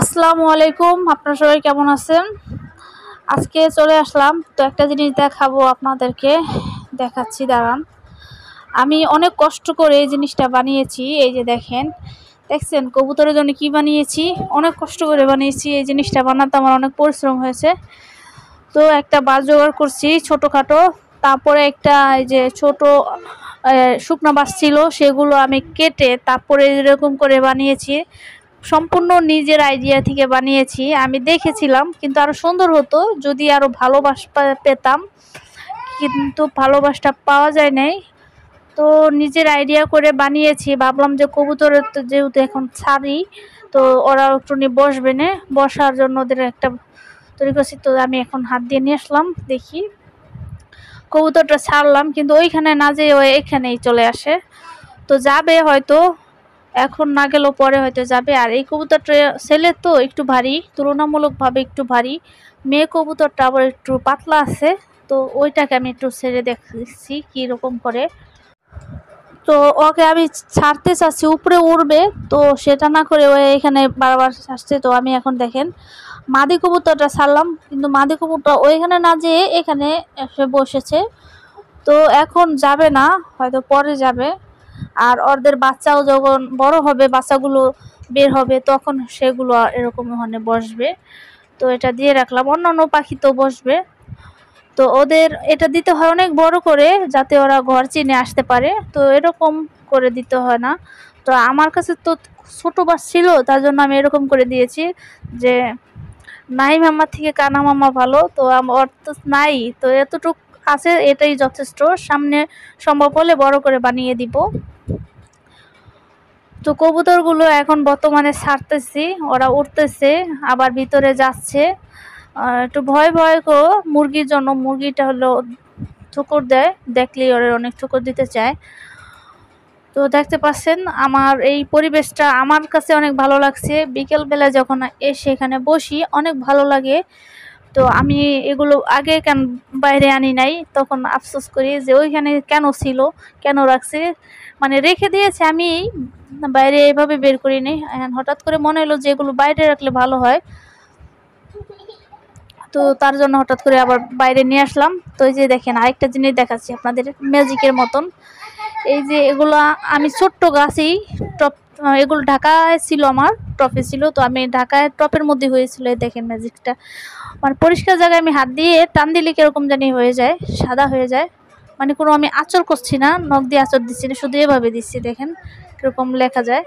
আসসালামু আলাইকুম, আপনারা সবাই কেমন আছেন? আজকে চলে আসলাম তো একটা জিনিস দেখাবো আপনাদেরকে। দেখাচ্ছি, দাঁড়ান। আমি অনেক কষ্ট করে এই জিনিসটা বানিয়েছি। এই যে দেখেন, দেখছেন কবুতরের জন্য কি বানিয়েছি? অনেক কষ্ট করে বানিয়েছি। এই জিনিসটা বানাতে আমার অনেক পরিশ্রম হয়েছে। তো একটা বাঁশ জোগাড় করছি ছোটোখাটো, তারপরে একটা এই যে ছোট শুকনো বাঁশ ছিল, সেগুলো আমি কেটে তারপরে এরকম করে বানিয়েছি। সম্পূর্ণ নিজের আইডিয়া থেকে বানিয়েছি। আমি দেখেছিলাম কিন্তু আরো সুন্দর হতো যদি আরো ভালোবাসা পেতাম, কিন্তু ভালোবাসাটা পাওয়া যায় নাই। তো নিজের আইডিয়া করে বানিয়েছি। ভাবলাম যে কবুতরের তো যেহেতু এখন ছাড়ি, তো ওরা একটু নিয়ে বসবে না, বসার জন্য ওদের একটা তৈরি করছি। তো আমি এখন হাত দিয়ে নিয়ে আসলাম, দেখি কবুতরটা ছাড়লাম কিন্তু ওইখানে না যেয়ে ও এখানেই চলে আসে। তো যাবে হয়তো, এখন না গেলেও পরে হয়তো যাবে। আর এই কবুতরটা ছেলে তো একটু ভারী, তুলনামূলকভাবে একটু ভারী। মেয়ে কবুতরটা আবার একটু পাতলা আছে। তো ওইটাকে আমি একটু ছেড়ে দেখছি কীরকম করে। তো ওকে আমি ছাড়তে চাচ্ছি, উপরে উড়বে, তো সেটা না করে ও এখানে বারবার আসছে। তো আমি এখন দেখেন মাদি কবুতরটা ছাড়লাম, কিন্তু মাদি কবুতর ওইখানে না যেয়ে এখানে এসে বসেছে। তো এখন যাবে না, হয়তো পরে যাবে। আর ওদের বাচ্চাও যখন বড় হবে, বাচ্চাগুলো বের হবে, তখন সেগুলো এরকম ওখানে বসবে। তো এটা দিয়ে রাখলাম, অন্যান্য পাখি তো বসবে। তো ওদের এটা দিতে হয় অনেক বড় করে, যাতে ওরা ঘর চিনে আসতে পারে। তো এরকম করে দিতে হয় না। তো আমার কাছে তো ছোট বাস ছিল, তার জন্য আমি এরকম করে দিয়েছি যে নাই মামা থেকে কানা মামা ভালো। তো আমার তো নাই, তো এতটুক আছে, এটাই যথেষ্ট। সামনে সম্ভব হলে বড় করে বানিয়ে দিব। তো কবুতরগুলো এখন বর্তমানে ছাড়তেছি, ওরা উঠতেছে আবার ভিতরে যাচ্ছে। একটু ভয় ভয় গো মুরগির জন্য। মুরগিটা হলো ঠোকর দেয়, দেখলেই ওরা অনেক ঠোকর দিতে চায়। তো দেখতে পাচ্ছেন আমার এই পরিবেশটা আমার কাছে অনেক ভালো লাগছে। বিকেলবেলা যখন এসে এখানে বসি অনেক ভালো লাগে। তো আমি এগুলো আগে কেন বাইরে আনি নাই, তখন আফসোস করি যে ওইখানে কেন ছিল, কেন রাখছে, মানে রেখে দিয়েছে, আমি বাইরে এভাবে বের করি নি। হঠাৎ করে মনে হলো যে এগুলো বাইরে রাখলে ভালো হয়, তো তার জন্য হঠাৎ করে আবার বাইরে নিয়ে আসলাম। তো এই যে দেখেন আরেকটা জিনিস দেখাচ্ছি আপনাদের, ম্যাজিকের মতন। এই যে এগুলো আমি ছোট্ট গাছেই টপ, এগুলো ঢাকায় ছিল, আমার টপে ছিল। তো আমি ঢাকায় টপের মধ্যে হয়েছিল। এই দেখেন ম্যাজিকটা, মানে পরিষ্কার জায়গায় আমি হাত দিয়ে টান দিলে কিরকম জানি হয়ে যায়, সাদা হয়ে যায়। মানে কোনো আমি আঁচড় করছি না, নখ দিয়ে আঁচড় দিচ্ছি না, শুধু এভাবে দিচ্ছি। দেখেন কিরকম লেখা যায়,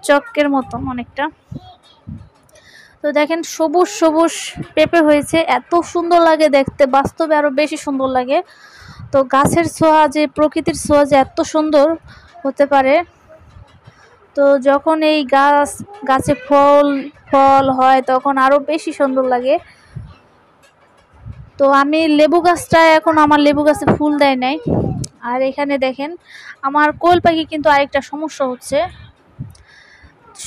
চকের মতন অনেকটা। তো দেখেন সবুজ সবুজ পেঁপে হয়েছে, এত সুন্দর লাগে দেখতে, বাস্তবে আরো বেশি সুন্দর লাগে। তো গাছের ছোঁয়া, যে প্রকৃতির ছোঁয়া যে এত সুন্দর হতে পারে। তো যখন এই গাছে ফল ফল হয় তখন আরো বেশি সুন্দর লাগে। তো আমি লেবু গাছটা, এখন আমার লেবু গাছে ফুল দেয় নাই। আর এখানে দেখেন আমার কোয়েল পাখি কিন্তু আরেকটা সমস্যা হচ্ছে।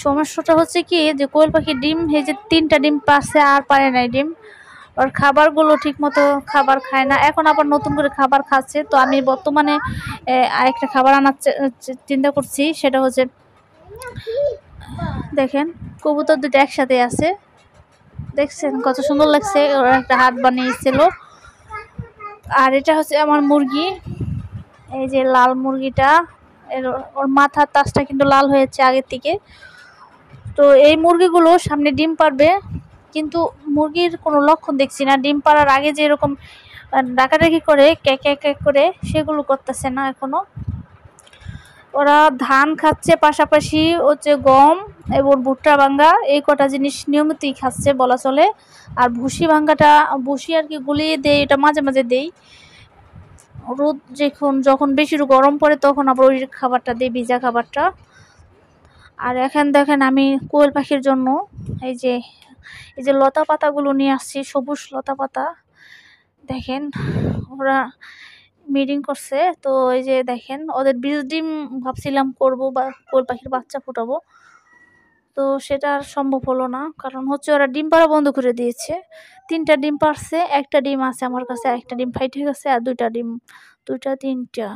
সমস্যাটা হচ্ছে কি, যে কোয়েল পাখি ডিম, এই যে 3টা ডিম পারছে আর পারে নাই ডিম। আর খাবারগুলো ঠিক মতো খাবার খায় না, এখন আবার নতুন করে খাবার খাচ্ছে। তো আমি বর্তমানে আরেকটা খাবার আনার চিন্তা করছি, সেটা হচ্ছে দেখেন কবুতর দুটো একসাথে আছে, দেখছেন কত সুন্দর লাগছে, ওরা একটা হাত বানিয়েছিল। আর এটা হচ্ছে আমার মুরগি, এই যে লাল মুরগিটা, ওর মাথার তাজটা কিন্তু লাল হয়েছে আগের থেকে। তো এই মুরগিগুলো সামনে ডিম পারবে, কিন্তু মুরগির কোনো লক্ষণ দেখছি না। ডিম পাড়ার আগে যে এরকম ডাকাডাকি করে ক্যাক ক্যাক করে, সেগুলো করতেছে না এখনো। ওরা ধান খাচ্ছে, পাশাপাশি হচ্ছে গম এবং ভুট্টা ভাঙ্গা, এই কটা জিনিস নিয়মিতই খাচ্ছে বলা চলে। আর ভুসি ভাঙ্গাটা, ভুসি আর কি গুলিয়ে দেয়, এটা মাঝে মাঝে দেই। রোদ যখন বেশি গরম পড়ে তখন আবার ওই খাবারটা দিই, ভিজা খাবারটা। আর এখন দেখেন আমি কোয়েল পাখির জন্য এই যে এই যে লতা পাতাগুলো নিয়ে আসছি, সবুজ লতা পাতা। দেখেন ওরা মিটিং করছে। তো এই যে দেখেন ওদের বীজ ডিম ভাবছিলাম করব, বা কোয়েল পাখির বাচ্চা ফোটাবো। তো সেটা আর সম্ভব হলো না, কারণ হচ্ছে ওরা ডিম পাড়া বন্ধ করে দিয়েছে। 3টা ডিম পারছে, একটা ডিম আছে আমার কাছে, একটা ডিম ফাইটে গেছে। আর 2টা ডিম, 2টা 3টা,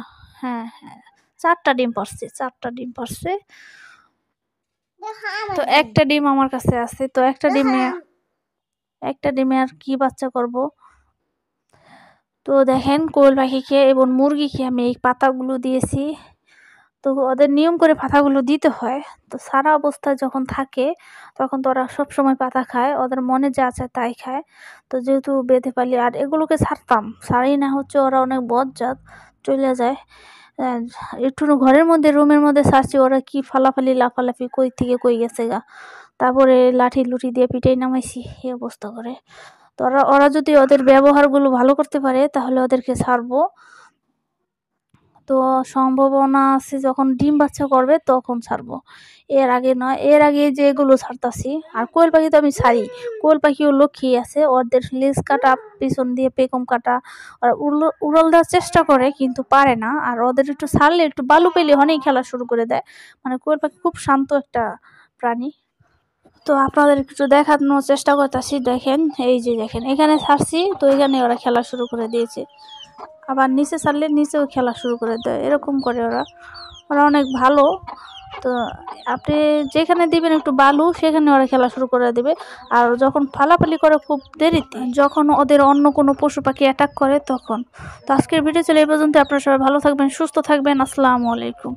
হ্যাঁ হ্যাঁ 4টা ডিম পারছে, 4টা ডিম পারছে। তো একটা ডিম আমার কাছে আছে, তো একটা ডিমে আর কি বাচ্চা করব। তো দেখেন কোয়েল পাখিকে এবং মুরগিকে আমি এই পাতাগুলো দিয়েছি। তো ওদের নিয়ম করে পাতাগুলো দিতে হয়। তো সারা অবস্থায় যখন থাকে তখন তো ওরা সবসময় পাতা খায়, ওদের মনে যা চায় তাই খায়। তো যেহেতু বেঁধে পালি আর এগুলোকে ছাড়তাম, ছাড়ি না হচ্ছে ওরা অনেক বজ্জাত, চলে যায়। আহ, একটু ঘরের মধ্যে রুমের মধ্যে ছাড়ছি, ওরা কি ফালাফালি লাফালাফি কই থেকে কই গেছে গা। তারপরে লাঠি লুঠি দিয়ে পিটাই নামাইছি, এই অবস্থা করে। তো ওরা ওরা যদি ওদের ব্যবহারগুলো ভালো করতে পারে তাহলে ওদেরকে ছাড়বো। তো সম্ভাবনা আছে যখন ডিম বাচ্চা করবে তখন ছাড়বো, এর আগে নয়। এর আগে যেগুলো ছাড়তাছি, আর কোয়েল পাখি তো আমি ছাড়ি। কোয়েল পাখিও লক্ষ্মী আছে, ওদের লেজ কাটা, পিছন দিয়ে পেখম কাটা, আর উড়াল দেওয়ার চেষ্টা করে কিন্তু পারে না। আর ওদের একটু ছাড়লে একটু বালু পেলে হনেই খেলা শুরু করে দেয়। মানে কোয়েল পাখি খুব শান্ত একটা প্রাণী। তো আপনাদের একটু দেখানোর চেষ্টা করতেছি, দেখেন এই যে দেখেন এখানে ছাড়ছি, তো এখানে ওরা খেলা শুরু করে দিয়েছে। আবার নিচে ছাড়লে নিচেও খেলা শুরু করে দেয়, এরকম করে ওরা। ওরা অনেক ভালো। তো আপনি যেখানে দিবেন একটু বালু, সেখানে ওরা খেলা শুরু করে দেবে। আর যখন ফালাফালি করে খুব দেরিতে, যখন ওদের অন্য কোনো পশু পাখি অ্যাটাক করে তখন। তো আজকের ভিডিও চলে এই পর্যন্ত। আপনারা সবাই ভালো থাকবেন, সুস্থ থাকবেন। আসসালামু আলাইকুম।